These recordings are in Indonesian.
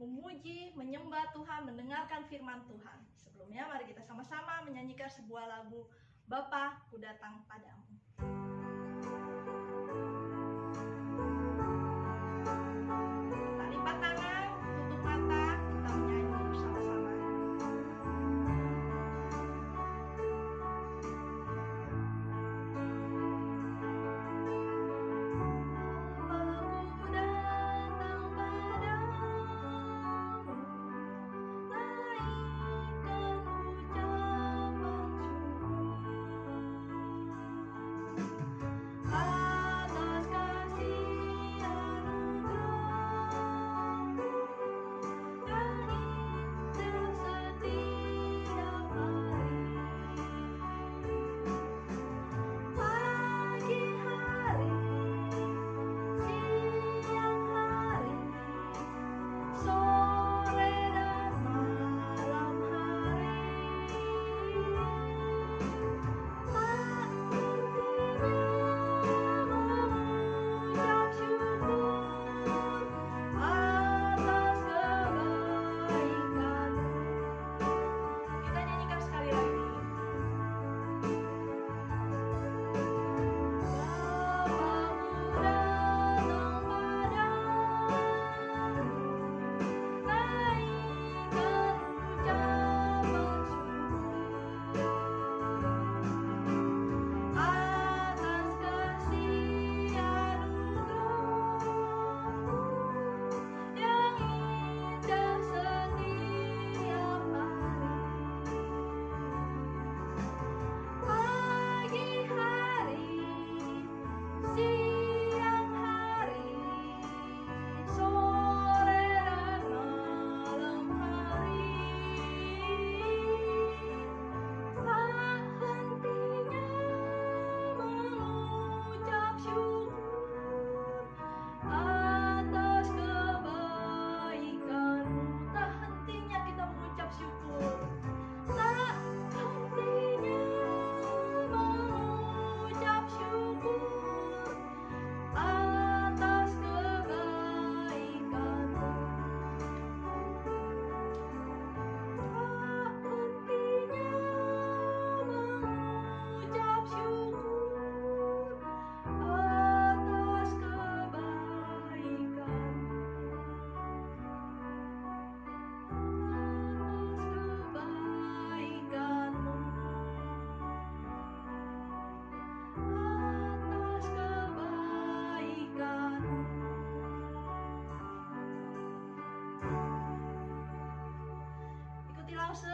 memuji, menyembah Tuhan, mendengarkan firman Tuhan. Sebelumnya mari kita sama-sama menyanyikan sebuah lagu Bapa, ku datang padamu. Kita lipat tangan, tutup mata, kita menyanyi bersama-sama.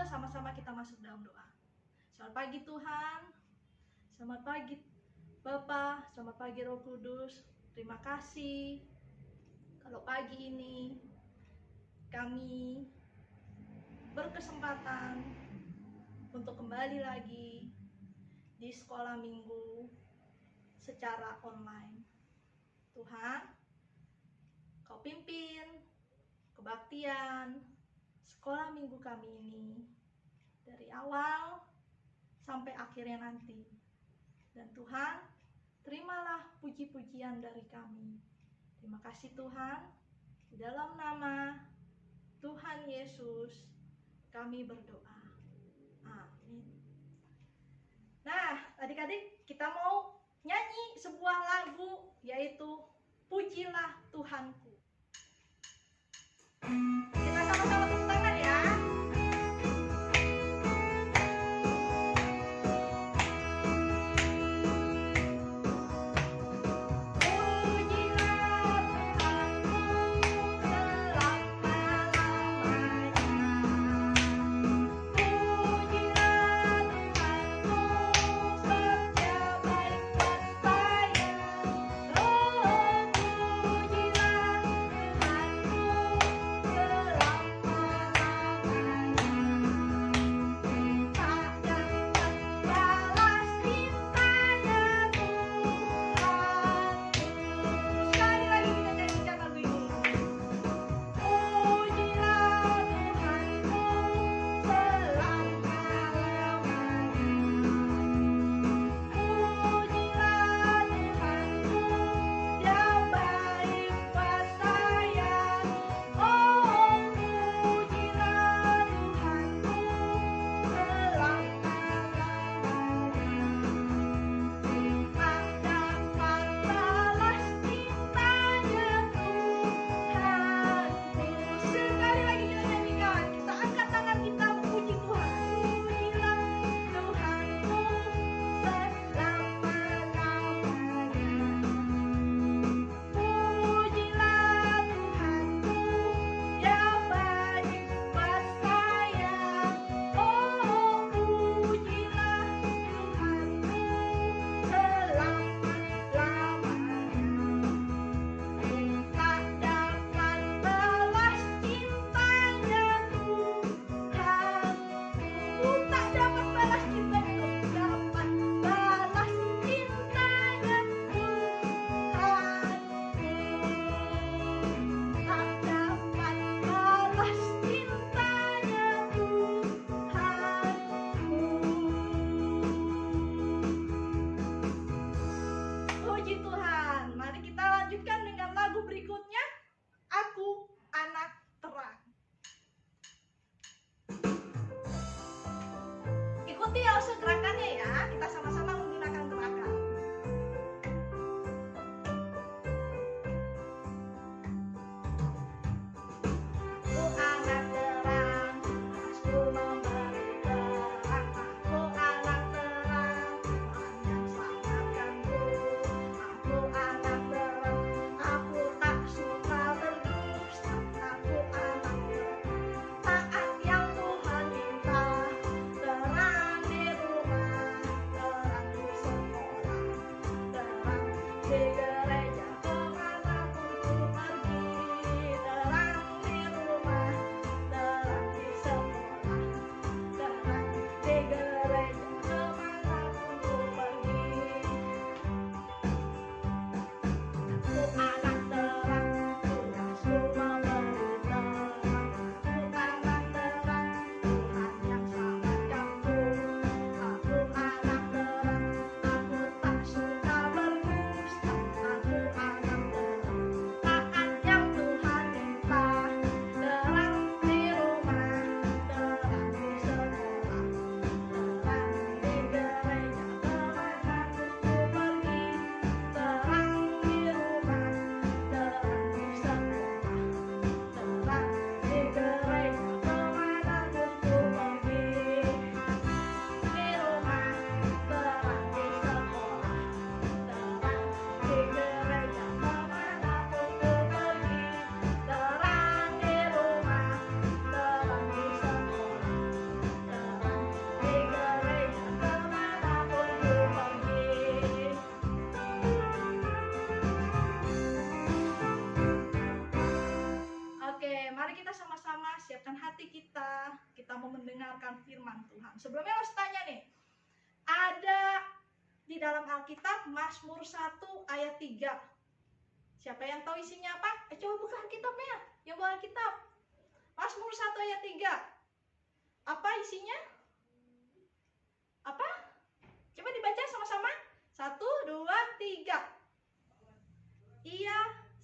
Sama-sama kita masuk dalam doa. Selamat pagi Tuhan, selamat pagi Bapa, selamat pagi Roh Kudus. Terima kasih kalau pagi ini kami berkesempatan untuk kembali lagi di sekolah minggu secara online. Tuhan, Kau pimpin kebaktian sekolah minggu kami ini dari awal sampai akhirnya nanti. Dan Tuhan, terimalah puji-pujian dari kami. Terima kasih Tuhan. Di dalam nama Tuhan Yesus kami berdoa. Amin. Nah, adik-adik, kita mau nyanyi sebuah lagu, yaitu Pujilah Tuhanku. Kita sama-sama tepuk tangan ya. Pujilah Tuhanku, ikuti also gerakannya ya. Kita sama-sama menggunakan gerakan. Aku anak terang, tugasku memberi terang. Aku anak terang, Tuhan yang selamatkanku. Aku anak terang, aku tak suka berdusta. Aku anak terang, taat yang Tuhan minta. Terang di rumah, terang di sekolah, terang di gereja, kemanapun ku pergi. Terang di rumah, terang di sekolah, terang di gereja, kemanapun ku pergi. Aku anak terang, tugasku memberi terang. Aku anak terang, Tuhan yang selamatkanku. Aku anak terang, aku tak suka berdusta. Aku anak terang, taat yang Tuhan minta. Terang di rumah, terang di sekolah, terang di gereja, kemanapun ku pergi. Terang di rumah, terang di sekolah, terang di gereja, kemanapun ku pergi. Di rumah, terang di sekolah, terang di gereja, kemanapun ku pergi. Terang di rumah, terang di sekolah, terang di gereja, kemanapun ku pergi. Oke, mari kita sama-sama siapkan hati kita. Kita mau mendengarkan firman Tuhan. Sebelumnya harus tanya nih, ada di dalam Alkitab Mazmur 1 ayat 3. Siapa yang tahu isinya apa? Coba buka Alkitabnya. Yang bawa Alkitab. Mazmur 1 ayat 3. Apa isinya? Apa? Coba dibaca sama-sama. 1, 2, 3. Ia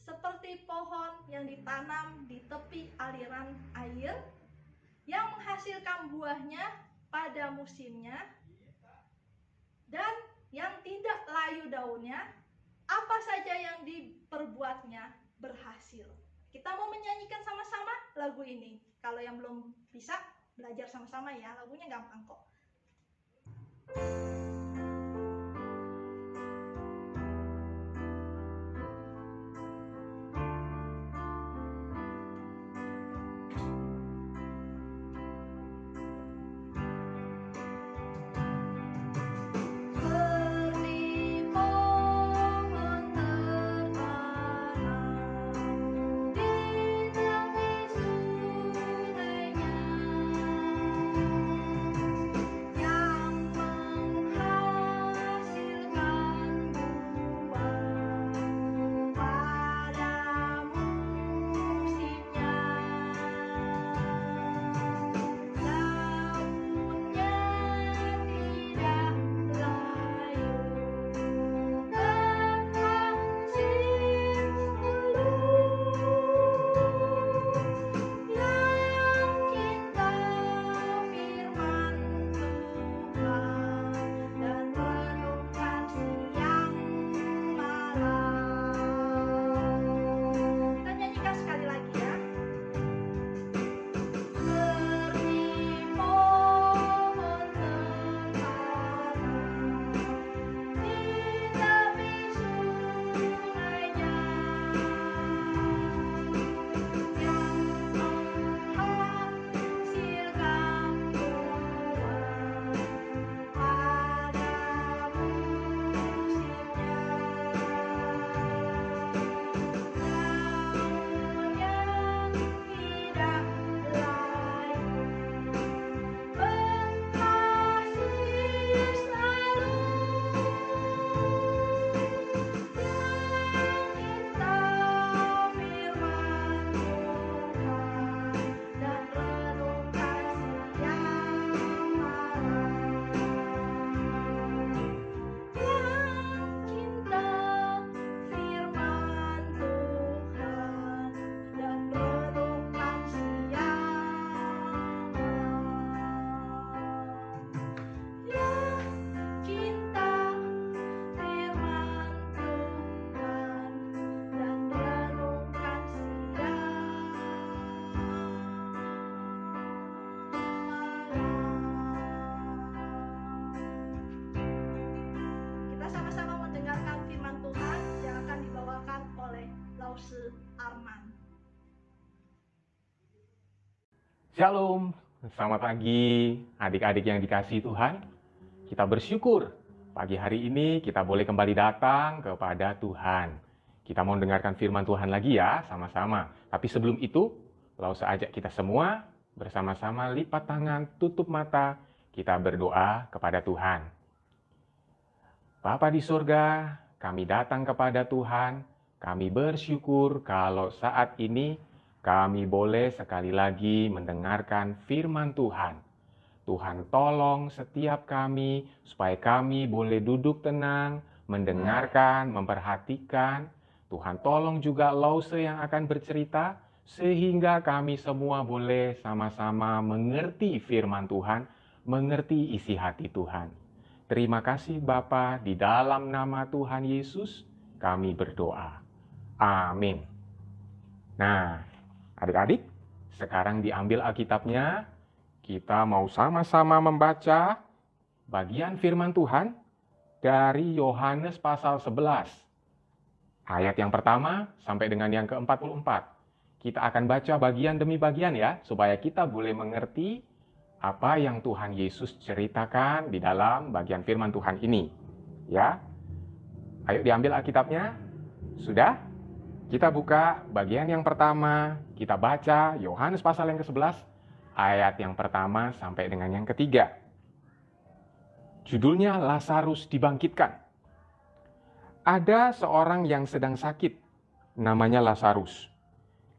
seperti pohon yang ditanam di tepi aliran air, yang menghasilkan buahnya pada musimnya, dan yang tidak layu daunnya. Apa saja yang diperbuatnya berhasil. Kita mau menyanyikan sama-sama lagu ini. Kalau yang belum bisa, belajar sama-sama ya. Lagunya gampang kok. Seperti pohon tertanam di tepi sungainya, yang Shalom, selamat pagi adik-adik yang dikasihi Tuhan. Kita bersyukur pagi hari ini kita boleh kembali datang kepada Tuhan. Kita mau dengarkan firman Tuhan lagi ya, sama-sama. Tapi sebelum itu, langsung ajak kita semua bersama-sama lipat tangan, tutup mata, kita berdoa kepada Tuhan. Bapa di surga, kami datang kepada Tuhan. Kami bersyukur kalau saat ini kami boleh sekali lagi mendengarkan firman Tuhan. Tuhan tolong setiap kami supaya kami boleh duduk tenang, mendengarkan, memperhatikan. Tuhan tolong juga Lause yang akan bercerita sehingga kami semua boleh sama-sama mengerti firman Tuhan, mengerti isi hati Tuhan. Terima kasih Bapa, di dalam nama Tuhan Yesus kami berdoa. Amin. Nah, adik-adik, sekarang diambil Alkitabnya, kita mau sama-sama membaca bagian firman Tuhan dari Yohanes pasal 11. Ayat yang pertama sampai dengan yang ke-44. Kita akan baca bagian demi bagian ya, supaya kita boleh mengerti apa yang Tuhan Yesus ceritakan di dalam bagian firman Tuhan ini. Ya, ayo diambil Alkitabnya. Sudah? Kita buka bagian yang pertama, kita baca Yohanes pasal yang ke-11, ayat yang pertama sampai dengan yang ketiga. Judulnya Lazarus dibangkitkan. Ada seorang yang sedang sakit, namanya Lazarus.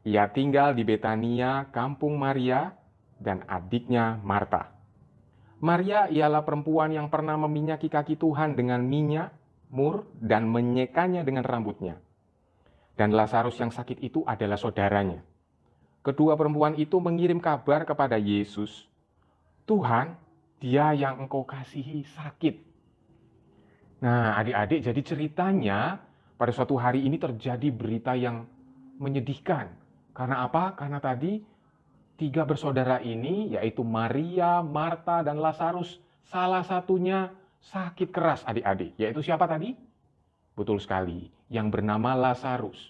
Ia tinggal di Betania, kampung Maria dan adiknya Marta. Maria ialah perempuan yang pernah meminyaki kaki Tuhan dengan minyak, mur, dan menyekanya dengan rambutnya. Dan Lazarus yang sakit itu adalah saudaranya. Kedua perempuan itu mengirim kabar kepada Yesus, "Tuhan, dia yang engkau kasihi sakit." Nah, adik-adik, jadi ceritanya pada suatu hari ini terjadi berita yang menyedihkan. Karena apa? Karena tadi tiga bersaudara ini, yaitu Maria, Marta, dan Lazarus, salah satunya sakit keras, adik-adik. Yaitu siapa tadi? Betul sekali, yang bernama Lazarus.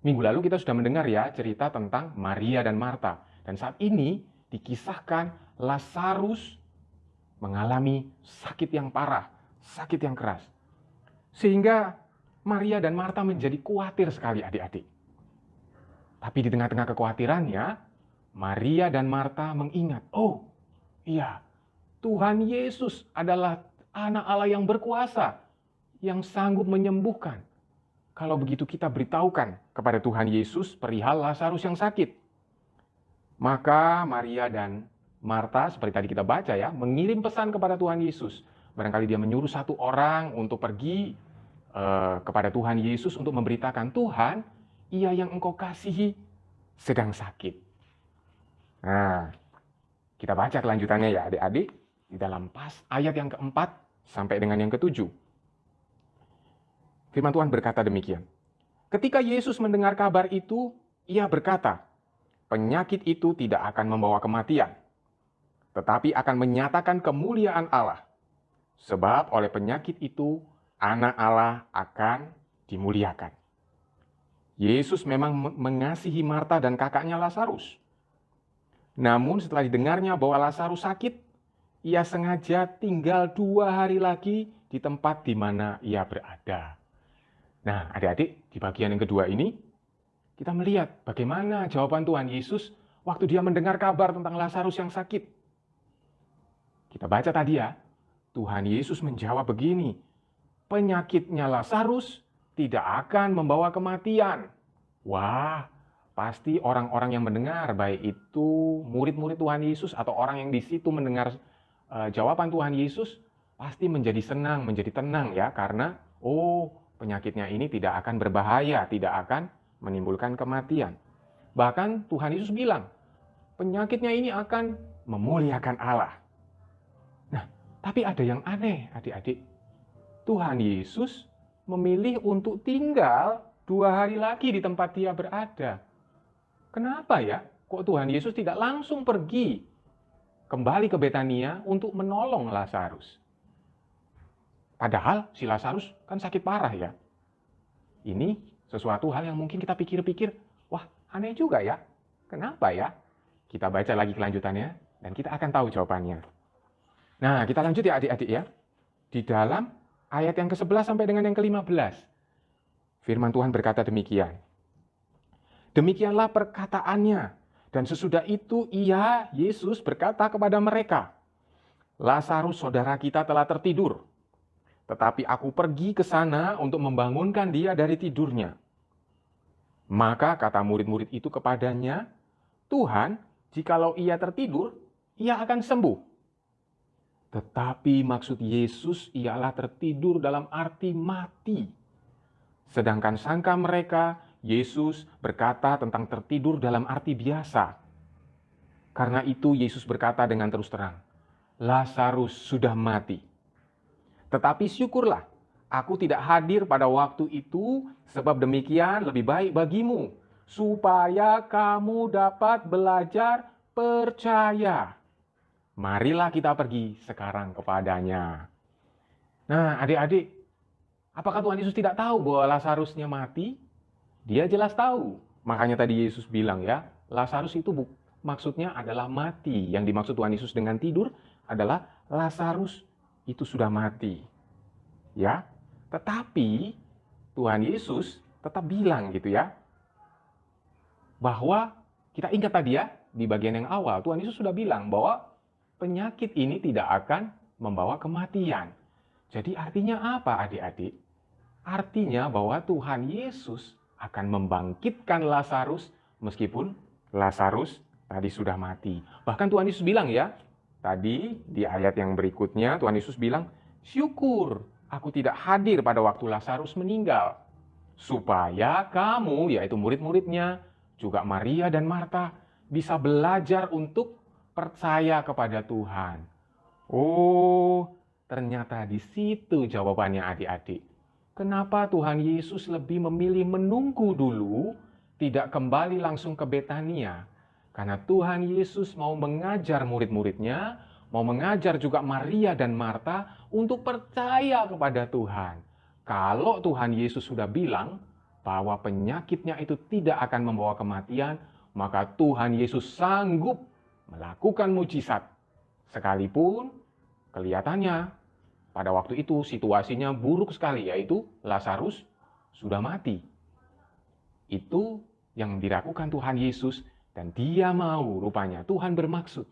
Minggu lalu kita sudah mendengar ya cerita tentang Maria dan Marta. Dan saat ini dikisahkan Lazarus mengalami sakit yang parah, sakit yang keras. Sehingga Maria dan Marta menjadi khawatir sekali adik-adik. Tapi di tengah-tengah kekhawatirannya, Maria dan Marta mengingat, oh iya, Tuhan Yesus adalah anak Allah yang berkuasa, yang sanggup menyembuhkan. Kalau begitu kita beritahukan kepada Tuhan Yesus perihal Lazarus yang sakit. Maka Maria dan Marta, seperti tadi kita baca ya, mengirim pesan kepada Tuhan Yesus. Barangkali dia menyuruh satu orang untuk pergi kepada Tuhan Yesus untuk memberitakan, Tuhan, ia yang engkau kasihi sedang sakit. Nah, kita baca kelanjutannya ya adik-adik, di dalam ayat yang keempat sampai dengan yang ketujuh. Firman Tuhan berkata demikian. Ketika Yesus mendengar kabar itu, ia berkata, penyakit itu tidak akan membawa kematian, tetapi akan menyatakan kemuliaan Allah. Sebab oleh penyakit itu, anak Allah akan dimuliakan. Yesus memang mengasihi Marta dan kakaknya Lazarus. Namun setelah didengarnya bahwa Lazarus sakit, ia sengaja tinggal 2 hari lagi di tempat di mana ia berada. Nah, adik-adik, di bagian yang kedua ini, kita melihat bagaimana jawaban Tuhan Yesus waktu dia mendengar kabar tentang Lazarus yang sakit. Kita baca tadi ya, Tuhan Yesus menjawab begini, penyakitnya Lazarus tidak akan membawa kematian. Wah, pasti orang-orang yang mendengar, baik itu murid-murid Tuhan Yesus atau orang yang di situ mendengar jawaban Tuhan Yesus, pasti menjadi senang, menjadi tenang ya, karena penyakitnya ini tidak akan berbahaya, tidak akan menimbulkan kematian. Bahkan Tuhan Yesus bilang, penyakitnya ini akan memuliakan Allah. Nah, tapi ada yang aneh adik-adik. Tuhan Yesus memilih untuk tinggal 2 hari lagi di tempat dia berada. Kenapa ya? Kok Tuhan Yesus tidak langsung pergi kembali ke Betania untuk menolong Lazarus? Padahal si Lazarus kan sakit parah ya. Ini sesuatu hal yang mungkin kita pikir-pikir, wah aneh juga ya. Kenapa ya? Kita baca lagi kelanjutannya dan kita akan tahu jawabannya. Nah, kita lanjut ya adik-adik ya. Di dalam ayat yang ke-11 sampai dengan yang ke-15. Firman Tuhan berkata demikian. Demikianlah perkataannya. Dan sesudah itu Yesus berkata kepada mereka, Lazarus saudara kita telah tertidur. Tetapi aku pergi ke sana untuk membangunkan dia dari tidurnya. Maka kata murid-murid itu kepadanya, Tuhan, jikalau ia tertidur, ia akan sembuh. Tetapi maksud Yesus ialah tertidur dalam arti mati. Sedangkan sangka mereka, Yesus berkata tentang tertidur dalam arti biasa. Karena itu Yesus berkata dengan terus terang, Lazarus sudah mati. Tetapi syukurlah, aku tidak hadir pada waktu itu, sebab demikian lebih baik bagimu, supaya kamu dapat belajar percaya. Marilah kita pergi sekarang kepadanya. Nah, adik-adik, apakah Tuhan Yesus tidak tahu bahwa Lazarusnya mati? Dia jelas tahu. Makanya tadi Yesus bilang ya, Lazarus itu maksudnya adalah mati. Yang dimaksud Tuhan Yesus dengan tidur adalah Lazarus itu sudah mati. Ya, tetapi Tuhan Yesus tetap bilang gitu ya, bahwa kita ingat tadi ya, di bagian yang awal, Tuhan Yesus sudah bilang bahwa penyakit ini tidak akan membawa kematian. Jadi artinya apa adik-adik? Artinya bahwa Tuhan Yesus akan membangkitkan Lazarus meskipun Lazarus tadi sudah mati. Bahkan Tuhan Yesus bilang ya, tadi di ayat yang berikutnya Tuhan Yesus bilang, syukur aku tidak hadir pada waktu Lazarus meninggal. Supaya kamu, yaitu murid-muridnya, juga Maria dan Marta, bisa belajar untuk percaya kepada Tuhan. Oh, ternyata di situ jawabannya adik-adik. Kenapa Tuhan Yesus lebih memilih menunggu dulu, tidak kembali langsung ke Betania? Karena Tuhan Yesus mau mengajar murid-muridnya, mau mengajar juga Maria dan Marta untuk percaya kepada Tuhan. Kalau Tuhan Yesus sudah bilang bahwa penyakitnya itu tidak akan membawa kematian, maka Tuhan Yesus sanggup melakukan mujizat. Sekalipun kelihatannya pada waktu itu situasinya buruk sekali, yaitu Lazarus sudah mati. Itu yang dilakukan Tuhan Yesus, dan dia mau rupanya, Tuhan bermaksud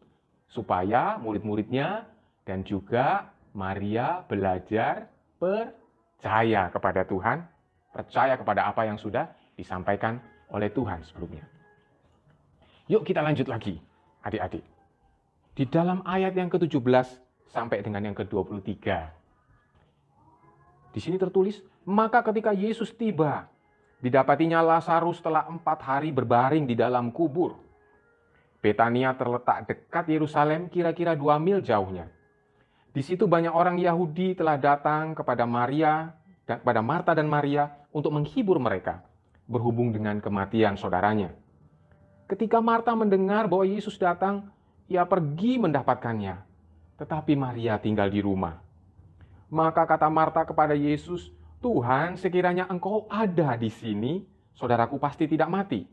supaya murid-muridnya dan juga Maria belajar percaya kepada Tuhan, percaya kepada apa yang sudah disampaikan oleh Tuhan sebelumnya. Yuk kita lanjut lagi, adik-adik. Di dalam ayat yang ke-17 sampai dengan yang ke-23. Di sini tertulis, maka ketika Yesus tiba, didapatinya Lazarus telah 4 hari berbaring di dalam kubur. Betania terletak dekat Yerusalem, kira-kira 2 mil jauhnya. Di situ banyak orang Yahudi telah datang kepada Marta dan Maria untuk menghibur mereka, berhubung dengan kematian saudaranya. Ketika Marta mendengar bahwa Yesus datang, ia pergi mendapatkannya. Tetapi Maria tinggal di rumah. Maka kata Marta kepada Yesus, Tuhan, sekiranya Engkau ada di sini, saudaraku pasti tidak mati.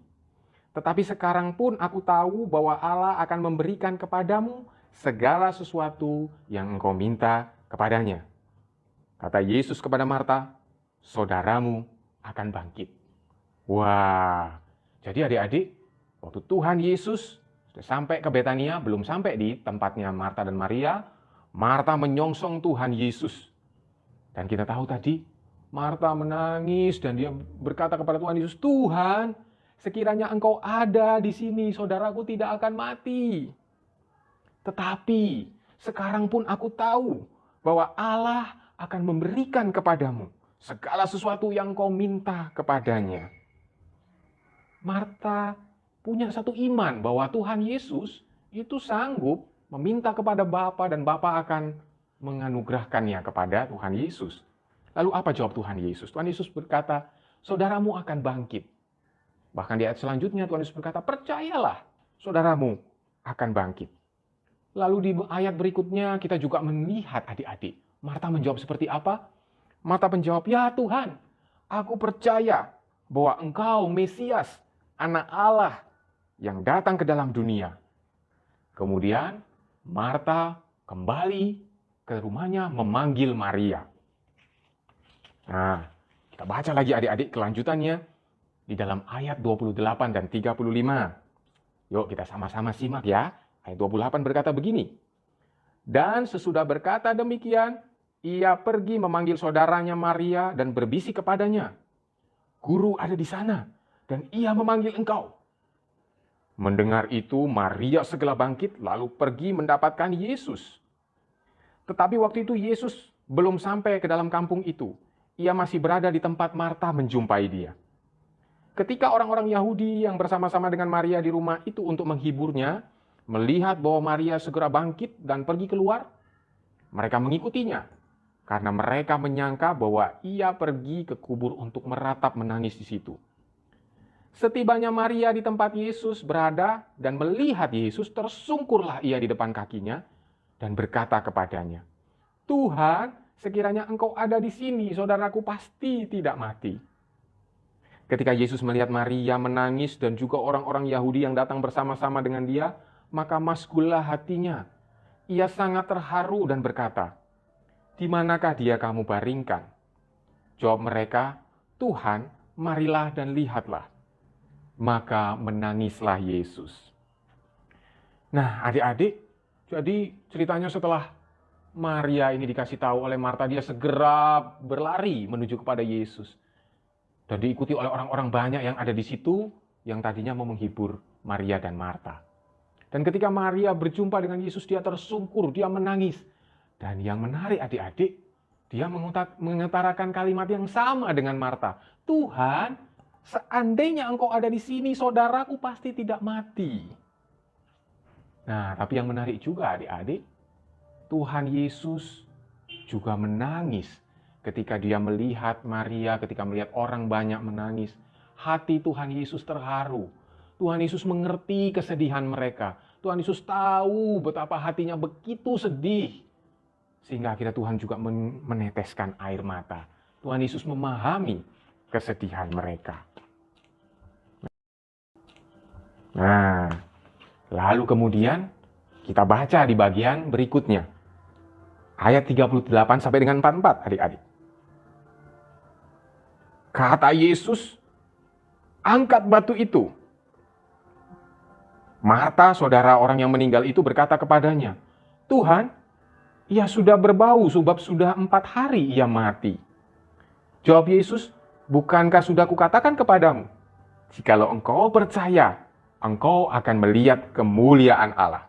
Tetapi sekarang pun aku tahu bahwa Allah akan memberikan kepadamu segala sesuatu yang Engkau minta kepadanya. Kata Yesus kepada Marta, saudaramu akan bangkit. Wah, jadi adik-adik, waktu Tuhan Yesus sampai ke Betania, belum sampai di tempatnya Marta dan Maria, Marta menyongsong Tuhan Yesus. Dan kita tahu tadi, Marta menangis dan dia berkata kepada Tuhan Yesus, Tuhan, sekiranya Engkau ada di sini, saudaraku tidak akan mati. Tetapi sekarang pun aku tahu bahwa Allah akan memberikan kepadamu segala sesuatu yang kau minta kepadanya. Marta punya satu iman bahwa Tuhan Yesus itu sanggup meminta kepada Bapa dan Bapa akan menganugerahkannya kepada Tuhan Yesus. Lalu apa jawab Tuhan Yesus? Tuhan Yesus berkata, saudaramu akan bangkit. Bahkan di ayat selanjutnya Tuhan Yesus berkata, percayalah, saudaramu akan bangkit. Lalu di ayat berikutnya kita juga melihat adik-adik, Marta menjawab seperti apa? Marta menjawab, ya Tuhan, aku percaya bahwa Engkau Mesias, Anak Allah, yang datang ke dalam dunia. Kemudian Marta kembali ke rumahnya memanggil Maria. Nah, kita baca lagi adik-adik kelanjutannya di dalam ayat 28 dan 35. Yuk kita sama-sama simak ya. Ayat 28 berkata begini. Dan sesudah berkata demikian, ia pergi memanggil saudaranya Maria dan berbisik kepadanya, "Guru ada di sana dan ia memanggil engkau." Mendengar itu, Maria segera bangkit lalu pergi mendapatkan Yesus. Tetapi waktu itu Yesus belum sampai ke dalam kampung itu. Ia masih berada di tempat Marta menjumpai dia. Ketika orang-orang Yahudi yang bersama-sama dengan Maria di rumah itu untuk menghiburnya, melihat bahwa Maria segera bangkit dan pergi keluar, mereka mengikutinya. Karena mereka menyangka bahwa ia pergi ke kubur untuk meratap menangis di situ. Setibanya Maria di tempat Yesus berada dan melihat Yesus, tersungkurlah ia di depan kakinya dan berkata kepadanya, "Tuhan, sekiranya engkau ada di sini, saudaraku pasti tidak mati." Ketika Yesus melihat Maria menangis dan juga orang-orang Yahudi yang datang bersama-sama dengan dia, maka maskullah hatinya. Ia sangat terharu dan berkata, "Di manakah dia kamu baringkan?" Jawab mereka, "Tuhan, marilah dan lihatlah." Maka menangislah Yesus. Nah, adik-adik, jadi ceritanya setelah Maria ini dikasih tahu oleh Marta, dia segera berlari menuju kepada Yesus. Dan diikuti oleh orang-orang banyak yang ada di situ, yang tadinya mau menghibur Maria dan Marta. Dan ketika Maria berjumpa dengan Yesus, dia tersungkur, dia menangis. Dan yang menarik adik-adik, dia mengutarakan kalimat yang sama dengan Marta. "Tuhan, seandainya engkau ada di sini, saudaraku pasti tidak mati." Nah, tapi yang menarik juga adik-adik, Tuhan Yesus juga menangis ketika dia melihat Maria, ketika melihat orang banyak menangis. Hati Tuhan Yesus terharu. Tuhan Yesus mengerti kesedihan mereka. Tuhan Yesus tahu betapa hatinya begitu sedih. Sehingga akhirnya Tuhan juga meneteskan air mata. Tuhan Yesus memahami kesedihan mereka. Nah, lalu kemudian kita baca di bagian berikutnya. Ayat 38 sampai dengan 44, adik-adik. Kata Yesus, "Angkat batu itu." Marta, saudara orang yang meninggal itu, berkata kepadanya, "Tuhan, ia sudah berbau sebab sudah 4 hari ia mati." Jawab Yesus, "Bukankah sudah kukatakan kepadamu, jikalau engkau percaya, engkau akan melihat kemuliaan Allah."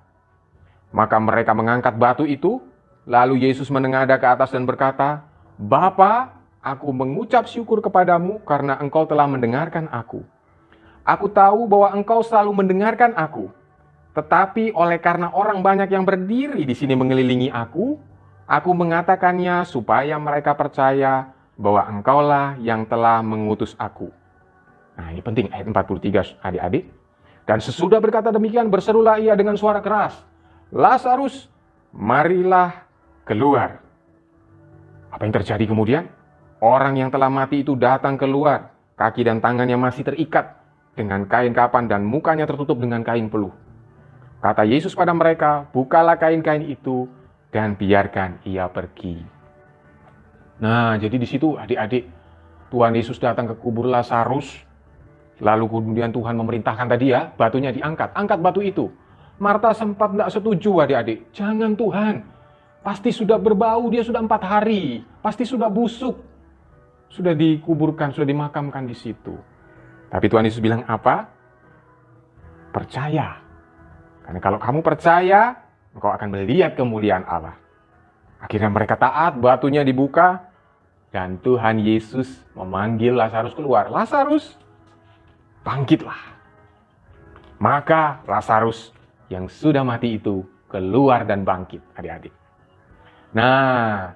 Maka mereka mengangkat batu itu, lalu Yesus menengadah ke atas dan berkata, "Bapa, aku mengucap syukur kepadamu karena engkau telah mendengarkan aku. Aku tahu bahwa engkau selalu mendengarkan aku, tetapi oleh karena orang banyak yang berdiri di sini mengelilingi aku mengatakannya supaya mereka percaya bahwa engkaulah yang telah mengutus aku." Nah, ini penting ayat 43 adik-adik. Dan sesudah berkata demikian, berserulah ia dengan suara keras, "Lazarus, marilah keluar." Apa yang terjadi kemudian? Orang yang telah mati itu datang keluar, kaki dan tangannya masih terikat dengan kain kapan dan mukanya tertutup dengan kain peluh. Kata Yesus pada mereka, "Bukalah kain-kain itu dan biarkan ia pergi." Nah, jadi di situ adik-adik, Tuhan Yesus datang ke kubur Lazarus. Lalu kemudian Tuhan memerintahkan tadi ya, batunya diangkat. Angkat batu itu. Marta sempat tidak setuju adik-adik. "Jangan Tuhan, pasti sudah berbau, dia sudah 4 hari. Pasti sudah busuk. Sudah dikuburkan, sudah dimakamkan di situ." Tapi Tuhan Yesus bilang apa? Percaya. Karena kalau kamu percaya, engkau akan melihat kemuliaan Allah. Akhirnya mereka taat, batunya dibuka. Dan Tuhan Yesus memanggil Lazarus keluar. "Lazarus, bangkitlah." Maka Lazarus yang sudah mati itu keluar dan bangkit, adik-adik. Nah,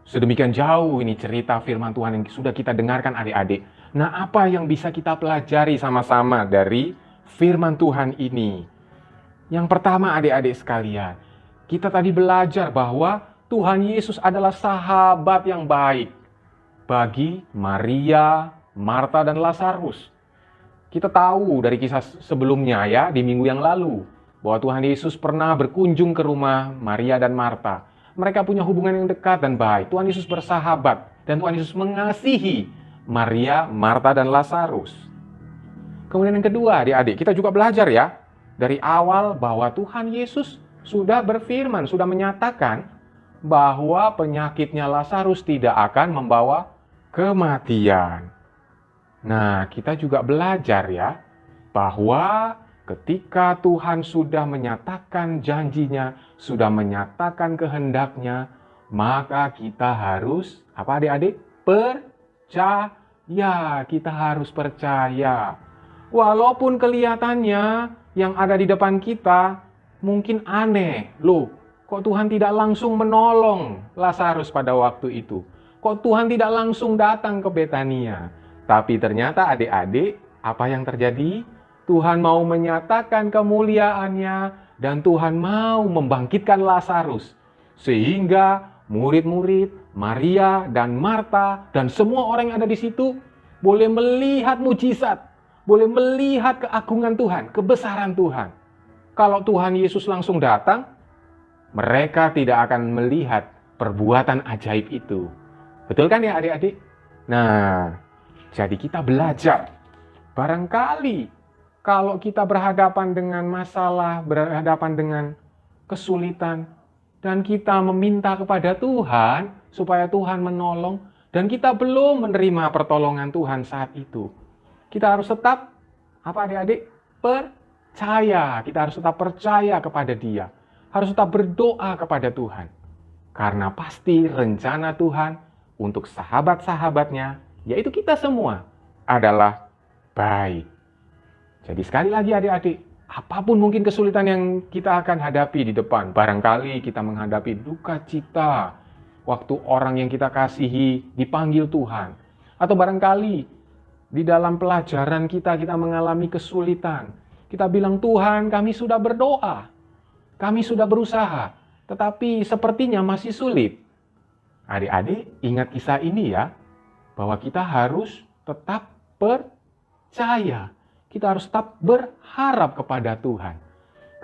sedemikian jauh ini cerita firman Tuhan yang sudah kita dengarkan adik-adik. Nah, apa yang bisa kita pelajari sama-sama dari firman Tuhan ini? Yang pertama adik-adik sekalian, kita tadi belajar bahwa Tuhan Yesus adalah sahabat yang baik bagi Maria, Marta, dan Lazarus. Kita tahu dari kisah sebelumnya ya, di minggu yang lalu, bahwa Tuhan Yesus pernah berkunjung ke rumah Maria dan Marta. Mereka punya hubungan yang dekat dan baik. Tuhan Yesus bersahabat dan Tuhan Yesus mengasihi Maria, Marta, dan Lazarus. Kemudian yang kedua, adik-adik, kita juga belajar ya dari awal bahwa Tuhan Yesus sudah berfirman, sudah menyatakan bahwa penyakitnya Lazarus tidak akan membawa kematian. Nah, kita juga belajar ya bahwa ketika Tuhan sudah menyatakan janjinya, sudah menyatakan kehendaknya, maka kita harus, apa adik-adik? Percaya. Kita harus percaya. Walaupun kelihatannya yang ada di depan kita mungkin aneh. Loh, kok Tuhan tidak langsung menolong Lazarus pada waktu itu? Kok Tuhan tidak langsung datang ke Betania? Tapi ternyata adik-adik, apa yang terjadi? Tuhan mau menyatakan kemuliaannya dan Tuhan mau membangkitkan Lazarus. Sehingga murid-murid, Maria dan Marta dan semua orang yang ada di situ boleh melihat mujizat, boleh melihat keagungan Tuhan, kebesaran Tuhan. Kalau Tuhan Yesus langsung datang, mereka tidak akan melihat perbuatan ajaib itu. Betul kan ya adik-adik? Nah, jadi kita belajar. Barangkali kalau kita berhadapan dengan masalah, berhadapan dengan kesulitan, dan kita meminta kepada Tuhan supaya Tuhan menolong, dan kita belum menerima pertolongan Tuhan saat itu, kita harus tetap, apa adik-adik? Percaya. Kita harus tetap percaya kepada Dia. Harus tetap berdoa kepada Tuhan. Karena pasti rencana Tuhan untuk sahabat-sahabatnya, yaitu kita semua, adalah baik. Jadi sekali lagi adik-adik, apapun mungkin kesulitan yang kita akan hadapi di depan, barangkali kita menghadapi duka cita waktu orang yang kita kasihi dipanggil Tuhan. Atau barangkali di dalam pelajaran kita mengalami kesulitan. Kita bilang, Tuhan, kami sudah berdoa, kami sudah berusaha, tetapi sepertinya masih sulit. Adik-adik, ingat kisah ini ya, bahwa kita harus tetap percaya. Kita harus tetap berharap kepada Tuhan.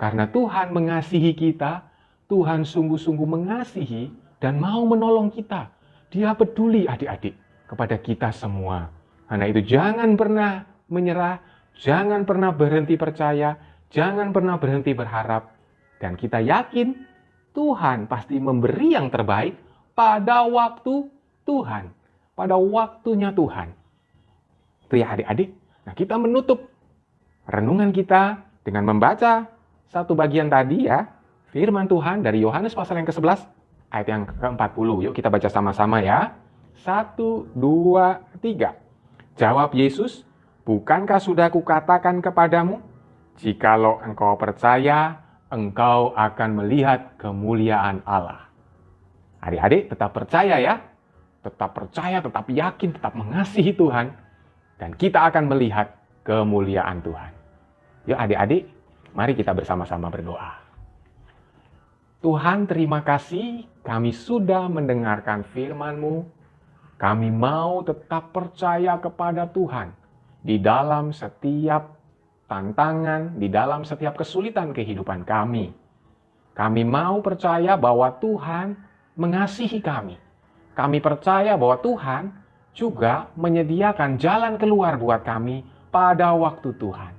Karena Tuhan mengasihi kita, Tuhan sungguh-sungguh mengasihi dan mau menolong kita. Dia peduli adik-adik kepada kita semua. Karena itu jangan pernah menyerah, jangan pernah berhenti percaya, jangan pernah berhenti berharap. Dan kita yakin Tuhan pasti memberi yang terbaik pada waktu Tuhan. Pada waktunya Tuhan. Itu ya adik-adik. Nah, kita menutup renungan kita dengan membaca satu bagian tadi ya. Firman Tuhan dari Yohanes pasal yang ke-11 ayat yang ke-40. Yuk kita baca sama-sama ya. 1, 2, 3. Jawab Yesus, bukankah sudah kukatakan kepadamu? Jikalau engkau percaya, engkau akan melihat kemuliaan Allah. Adik-adik tetap percaya ya. Tetap percaya, tetap yakin, tetap mengasihi Tuhan. Dan kita akan melihat kemuliaan Tuhan. Yuk adik-adik, mari kita bersama-sama berdoa. Tuhan, terima kasih kami sudah mendengarkan firman-Mu. Kami mau tetap percaya kepada Tuhan di dalam setiap tantangan, di dalam setiap kesulitan kehidupan kami. Kami mau percaya bahwa Tuhan mengasihi kami. Kami percaya bahwa Tuhan juga menyediakan jalan keluar buat kami pada waktu Tuhan.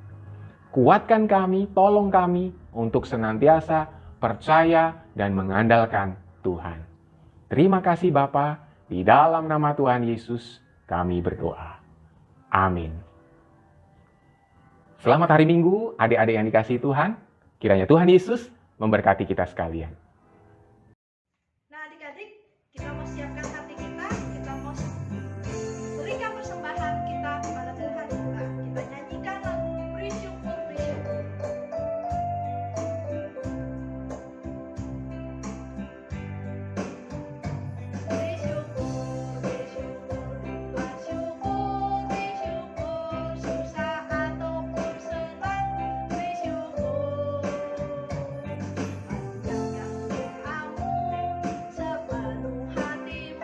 Kuatkan kami, tolong kami untuk senantiasa percaya dan mengandalkan Tuhan. Terima kasih Bapa, di dalam nama Tuhan Yesus kami berdoa. Amin. Selamat hari Minggu, adik-adik yang dikasihi Tuhan. Kiranya Tuhan Yesus memberkati kita sekalian. Nah adik-adik, kita mau siapkan hati kita mau berikan persembahan kita kepada Tuhan juga. Kita nyanyikan lagu bersyukur, bersyukur. Bersyukur, bersyukur, bersyukur, bersyukur, susah ataupun senang, bersyukur. Panjangkan doamu, sepenuh hatimu.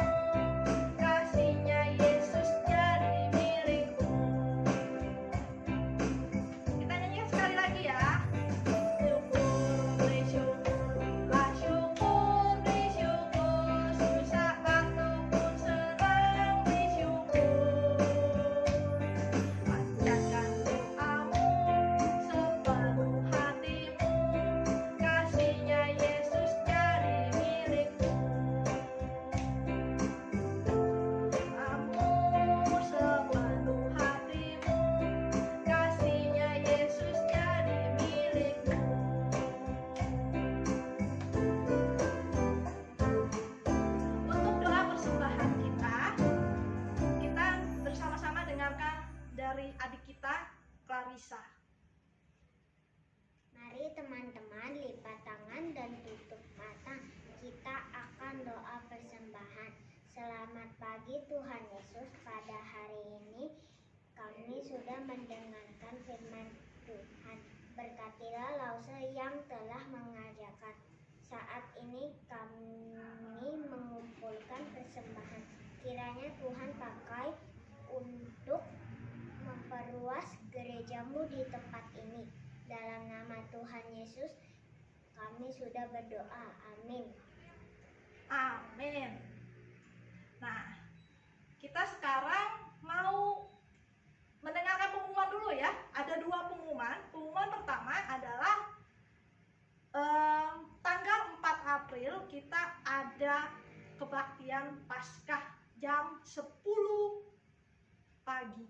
Alisa. Mari teman-teman lipat tangan dan tutup mata. Kita akan doa persembahan. Selamat pagi Tuhan Yesus. Pada hari ini kami sudah mendengarkan firman Tuhan. Berkatilah Lause yang telah mengajarkan. Saat ini kami mengumpulkan persembahan. Kiranya Tuhan pakai untuk memperluas gerejamu di tempat ini. Dalam nama Tuhan Yesus, kami sudah berdoa. Amin. Amin. Nah, kita sekarang mau mendengarkan pengumuman dulu ya. Ada 2 pengumuman. Pengumuman pertama adalah tanggal 4 April kita ada kebaktian Paskah jam 10 pagi.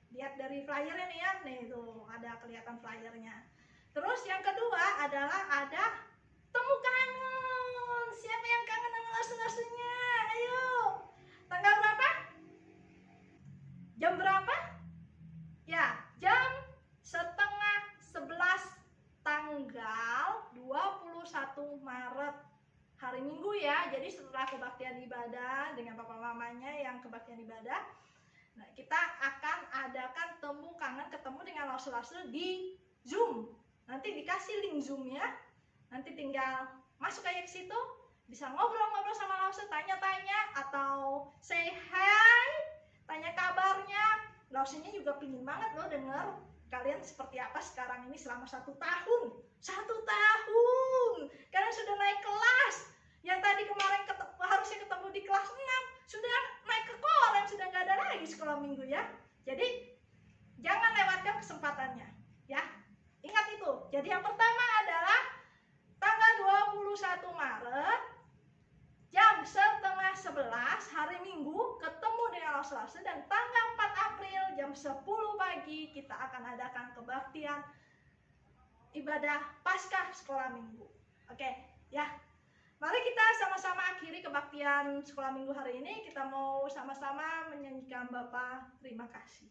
Lihat dari flyernya nih ya, nih tuh ada kelihatan flyernya. Terus yang kedua adalah ada temu kangen. Siapa yang kangen sama lasu-lasunya? Ayo. Tanggal berapa? Jam berapa? Ya, jam setengah 11 tanggal 21 Maret. Hari Minggu ya. Jadi setelah kebaktian ibadah dengan papa mamanya yang kebaktian ibadah, nah, kita akan adakan temu kangen ketemu dengan lasu-lasu di Zoom. Nanti dikasih link Zoom-nya. Nanti tinggal masuk aja ke situ, bisa ngobrol-ngobrol sama lasu, tanya-tanya atau say hi, tanya kabarnya. Lausunya juga pingin banget loh denger kalian seperti apa sekarang ini selama 1 tahun. 1 tahun. Kalian sudah naik kelas. Yang tadi kemarin harusnya ketemu di kelas 6, sudah naik ke koran, sudah nggak ada lagi sekolah minggu ya. Jadi jangan lewatkan kesempatannya ya. Ingat itu. Jadi yang pertama adalah tanggal 21 Maret jam setengah 11 hari Minggu ketemu dengan lasu-lasu, dan tanggal 4 April jam 10 pagi kita akan adakan kebaktian ibadah Paskah sekolah minggu. Oke ya. Mari kita sama-sama akhiri kebaktian sekolah minggu hari ini. Kita mau sama-sama menyanyikan Bapa terima kasih.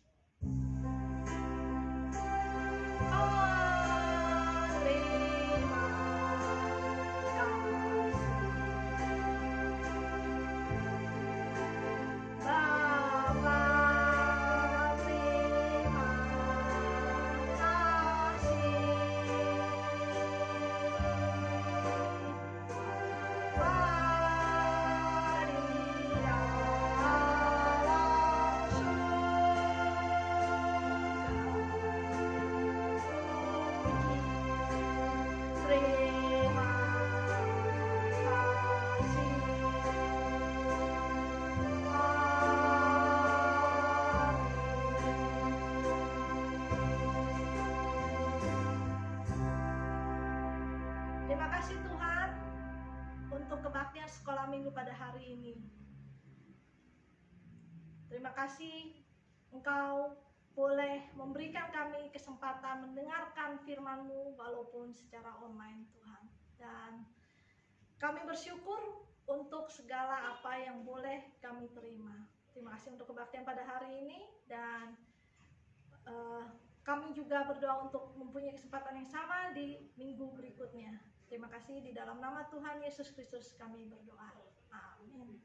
Terima kasih Tuhan untuk kebaktian sekolah minggu pada hari ini. Terima kasih Engkau boleh memberikan kami kesempatan mendengarkan firman-Mu walaupun secara online Tuhan. Dan kami bersyukur untuk segala apa yang boleh kami terima. Terima kasih untuk kebaktian pada hari ini, dan kami juga berdoa untuk mempunyai kesempatan yang sama di minggu berikutnya. Terima kasih, di dalam nama Tuhan Yesus Kristus kami berdoa. Amin.